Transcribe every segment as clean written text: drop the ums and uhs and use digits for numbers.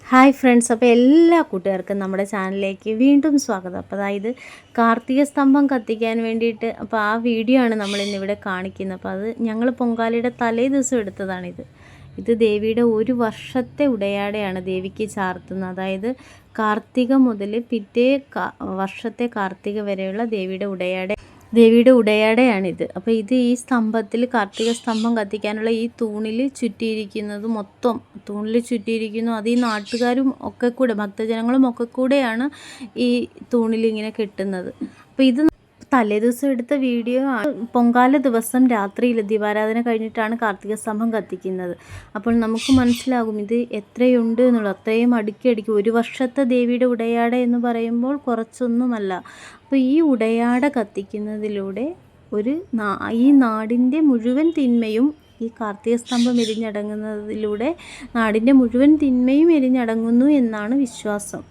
Hi friends, അപ്പോൾ എല്ലാ കൂട്ടുകാർക്കും നമ്മുടെ ചാനലിലേക്ക് വീണ്ടും സ്വാഗതം. അപ്പോൾ അതായത് കാർത്തിക സ്തംഭം കത്തിക്കാൻ വേണ്ടിയിട്ട് അപ്പോൾ ആ വീഡിയോ ആണ് നമ്മളിന്നിവിടെ കാണിക്കുന്നത്. അപ്പോൾ അത് ഞങ്ങൾ പൊങ്കാലയുടെ തലേ ദിവസം എടുത്തതാണിത്. ഇത് ദേവിയുടെ ഒരു വർഷത്തെ ഉടയാടയാണ് ദേവിക്ക് ചാർത്തുന്നത്. അതായത് കാർത്തിക മുതൽ പിറ്റേ വർഷത്തെ കാർത്തിക വരെയുള്ള ദേവിയുടെ ഉടയാടയാണിത്. അപ്പോൾ ഇത് ഈ സ്തംഭത്തിൽ കാർത്തിക സ്തംഭം കത്തിക്കാനുള്ള ഈ തൂണിൽ ചുറ്റിയിരിക്കുന്നത് മൊത്തം തൂണിൽ ചുറ്റിയിരിക്കുന്നു. അത് ഈ നാട്ടുകാരും ഒക്കെ കൂടെ ഭക്തജനങ്ങളും ഒക്കെ കൂടെയാണ് ഈ തൂണിൽ ഇങ്ങനെ കെട്ടുന്നത്. അപ്പോൾ ഇത് തലേ ദിവസം എടുത്ത വീഡിയോ ആണ്. പൊങ്കാല ദിവസം രാത്രിയിൽ ദീപാരാധന കഴിഞ്ഞിട്ടാണ് കാർത്തിക സ്തംഭം കത്തിക്കുന്നത്. അപ്പോൾ നമുക്ക് മനസ്സിലാകും ഇത് എത്രയുണ്ട് എന്നുള്ളത്. അത്രയും അടുക്കി ഒരു വർഷത്തെ ദേവിയുടെ ഉടയാട എന്ന് പറയുമ്പോൾ കുറച്ചൊന്നുമല്ല. അപ്പോൾ ഈ ഉടയാട കത്തിക്കുന്നതിലൂടെ ഈ നാടിൻ്റെ മുഴുവൻ തിന്മയും ഈ കാർത്തിക സ്തംഭം എരിഞ്ഞടങ്ങുന്നതിലൂടെ നാടിൻ്റെ മുഴുവൻ തിന്മയും എരിഞ്ഞടങ്ങുന്നു എന്നാണ് വിശ്വാസം.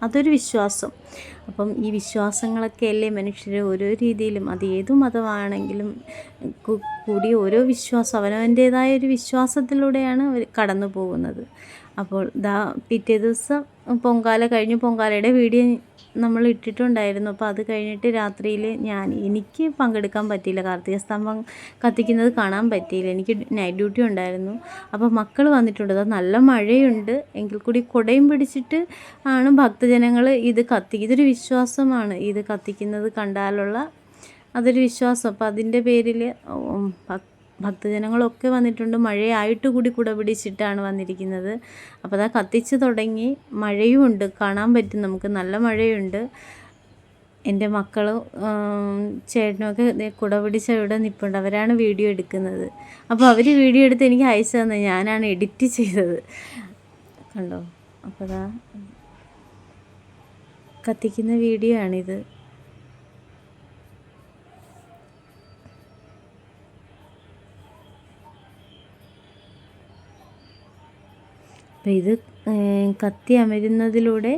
അതൊരു വിശ്വാസം. അപ്പം ഈ വിശ്വാസങ്ങളൊക്കെ അല്ലേ മനുഷ്യർ ഓരോ രീതിയിലും, അത് ഏതു മതമാണെങ്കിലും കൂടി ഓരോ വിശ്വാസം അവനവൻ്റേതായ ഒരു വിശ്വാസത്തിലൂടെയാണ് അവർ കടന്നു പോകുന്നത്. അപ്പോൾ പിറ്റേ ദിവസം പൊങ്കാല കഴിഞ്ഞു. പൊങ്കാലയുടെ വീഡിയോ നമ്മൾ ഇട്ടിട്ടുണ്ടായിരുന്നു. അപ്പോൾ അത് കഴിഞ്ഞിട്ട് രാത്രിയിൽ എനിക്ക് പങ്കെടുക്കാൻ പറ്റിയില്ല, കാർത്തിക സ്തംഭം കത്തിക്കുന്നത് കാണാൻ പറ്റിയില്ല. എനിക്ക് നൈറ്റ് ഡ്യൂട്ടി ഉണ്ടായിരുന്നു. അപ്പോൾ മക്കൾ വന്നിട്ടുണ്ട്. അത് നല്ല മഴയുണ്ട് എങ്കിൽ കൂടി കുടയും പിടിച്ചിട്ട് ആണ് ഭക്തജനങ്ങൾ ഇതൊരു വിശ്വാസമാണ്. ഇത് കത്തിക്കുന്നത് കണ്ടാലുള്ള അതൊരു വിശ്വാസം. അപ്പോൾ അതിൻ്റെ പേരിൽ ഭക്തജനങ്ങളൊക്കെ വന്നിട്ടുണ്ട്. മഴയായിട്ട് കൂടി കുട പിടിച്ചിട്ടാണ് വന്നിരിക്കുന്നത്. അപ്പോൾ അതാ കത്തിച്ച് തുടങ്ങി. മഴയുമുണ്ട്, കാണാൻ പറ്റും നമുക്ക്, നല്ല മഴയുണ്ട്. എൻ്റെ മക്കളും ചേട്ടനുമൊക്കെ കുട പിടിച്ച് ഇവിടെ നിൽപ്പുണ്ട്. അവരാണ് വീഡിയോ എടുക്കുന്നത്. അപ്പോൾ അവർ വീഡിയോ എടുത്ത് എനിക്ക് അയച്ചു തന്നെ, ഞാനാണ് എഡിറ്റ് ചെയ്തത്. കണ്ടോ? അപ്പോൾ അതാ കത്തിക്കുന്ന വീഡിയോ ആണിത്. അപ്പോൾ ഇത് കത്തി അമരുന്നതിലൂടെ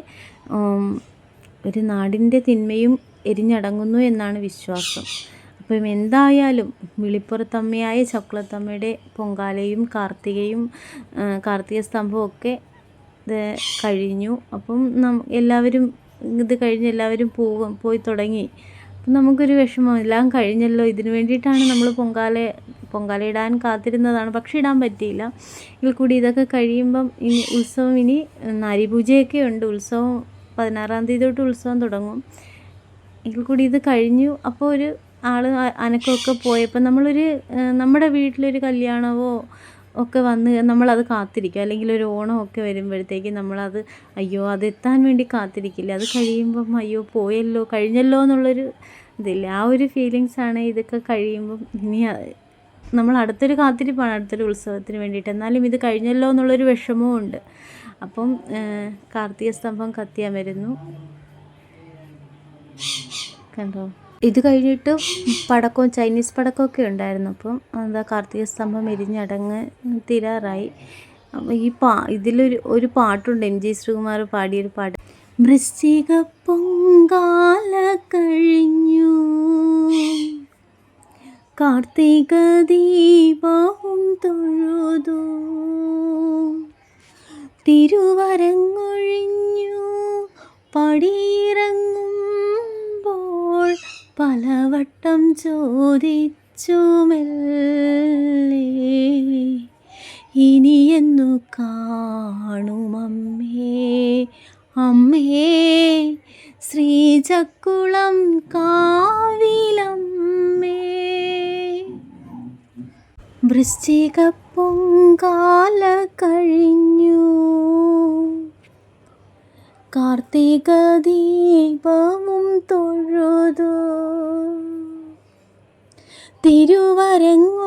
ഒരു നാടിൻ്റെ തിന്മയും എരിഞ്ഞടങ്ങുന്നു എന്നാണ് വിശ്വാസം. അപ്പം എന്തായാലും വിളിപ്പുറത്തമ്മയായ ചക്കുളത്തമ്മയുടെ പൊങ്കാലയും കാർത്തിക സ്തംഭവും ഒക്കെ കഴിഞ്ഞു. അപ്പം എല്ലാവരും ഇത് കഴിഞ്ഞ് എല്ലാവരും പോയി തുടങ്ങി. അപ്പം നമുക്കൊരു വിഷമം, എല്ലാം കഴിഞ്ഞല്ലോ, ഇതിനു വേണ്ടിയിട്ടാണ് നമ്മൾ പൊങ്കാല ഇടാൻ കാത്തിരുന്നതാണ്. പക്ഷെ ഇടാൻ പറ്റിയില്ല. ഇതിൽ കൂടി ഇതൊക്കെ കഴിയുമ്പം ഇനി നാരിപൂജയൊക്കെ ഉണ്ട്. ഉത്സവം 16-ാം തീയതി തൊട്ട് ഉത്സവം തുടങ്ങും. ഇതിൽ കൂടി ഇത് കഴിഞ്ഞു. അപ്പോൾ ഒരു അനക്കമൊക്കെ പോയപ്പോൾ നമ്മുടെ വീട്ടിലൊരു കല്യാണമോ ഒക്കെ വന്ന് നമ്മളത് കാത്തിരിക്കും. അല്ലെങ്കിൽ ഒരു ഓണമൊക്കെ വരുമ്പോഴത്തേക്ക് നമ്മളത് അതെത്താൻ വേണ്ടി കാത്തിരിക്കില്ല. അത് കഴിയുമ്പം പോയല്ലോ, കഴിഞ്ഞല്ലോ എന്നുള്ളൊരു ഇതില്ല. ആ ഒരു ഫീലിങ്സാണ് ഇതൊക്കെ കഴിയുമ്പം. ഇനി നമ്മൾ അടുത്തൊരു കാത്തിരിപ്പാണ്, അടുത്തൊരു ഉത്സവത്തിന് വേണ്ടിയിട്ട്. എന്നാലും ഇത് കഴിഞ്ഞല്ലോ എന്നുള്ളൊരു വിഷമവും ഉണ്ട്. അപ്പം കാർത്തിക സ്തംഭം കത്തിയമരുന്നു. കണ്ടോ? ഇത് കഴിഞ്ഞിട്ട് ചൈനീസ് പടക്കമൊക്കെ ഉണ്ടായിരുന്നു. അപ്പം കാർത്തിക സ്തംഭം എരിഞ്ഞടങ്ങ് തീരാറായി. ഇതിലൊരു പാട്ടുണ്ട്, MG ശ്രീകുമാർ പാടിയൊരു പാട്ട്. വൃശ്ചിക പൊങ്കാല കഴിഞ്ഞു, കാർത്തിക ദീപവും തൊഴുതു, തിരുവരങ്ങൊഴിഞ്ഞു പടിയിറങ്ങുമ്പോൾ പലവട്ടം ചോദിച്ചു മെല്ലെ, ഇനിയെന്നു കാണുമമ്മേ ശ്രീചക്കുളം കാവിലമ്മേ. വൃശ്ചിക പൊങ്കാല കഴിഞ്ഞു, കാർത്തിക ദീപവും തൊഴുതു, തിരുവരങ്ങൊഴിഞ്ഞു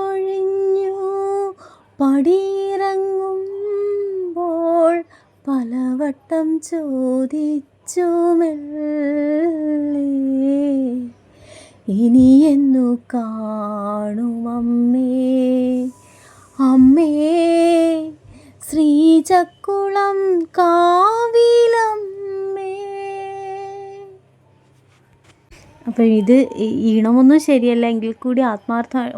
പടിയിറങ്ങുമ്പോൾ പലവട്ടം ചോദിച്ചു മെല്ലെ, ഇനിയെന്നു കാണുമമ്മേ ശ്രീചക്കുളം കാവിലമ്മേ. അപ്പോൾ അപ്പം ഇത് ഈണമൊന്നും ശരിയല്ല എങ്കിൽ കൂടി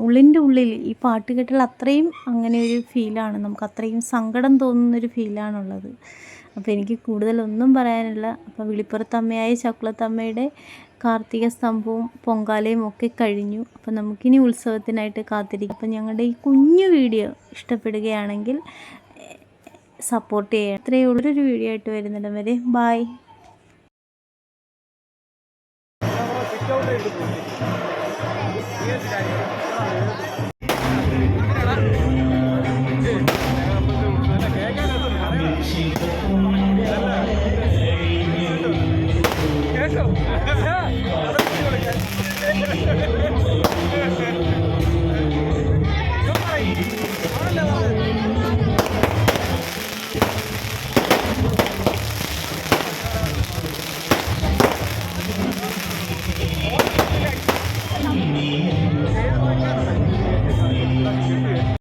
ഉള്ളിൻ്റെ ഉള്ളിൽ ഈ പാട്ട് കേട്ടാൽ അത്രയും അങ്ങനെ ഒരു ഫീലാണ്, നമുക്ക് അത്രയും സങ്കടം തോന്നുന്നൊരു ഫീലാണുള്ളത്. അപ്പോൾ എനിക്ക് കൂടുതലൊന്നും പറയാനില്ല. അപ്പോൾ വിളിപ്പുറത്തമ്മയായ ചക്കുളത്തമ്മയുടെ കാർത്തിക സ്തംഭവും പൊങ്കാലയും ഒക്കെ കഴിഞ്ഞു. അപ്പോൾ നമുക്കിനി ഉത്സവത്തിനായിട്ട് കാത്തിരിക്കും. അപ്പോൾ ഞങ്ങളുടെ ഈ കുഞ്ഞു വീഡിയോ ഇഷ്ടപ്പെടുകയാണെങ്കിൽ സപ്പോർട്ട് ചെയ്യാം. ഇത്രയേ ഉള്ളൊരു വീഡിയോ ആയിട്ട് വരുന്നിടം വരെ ബായ്.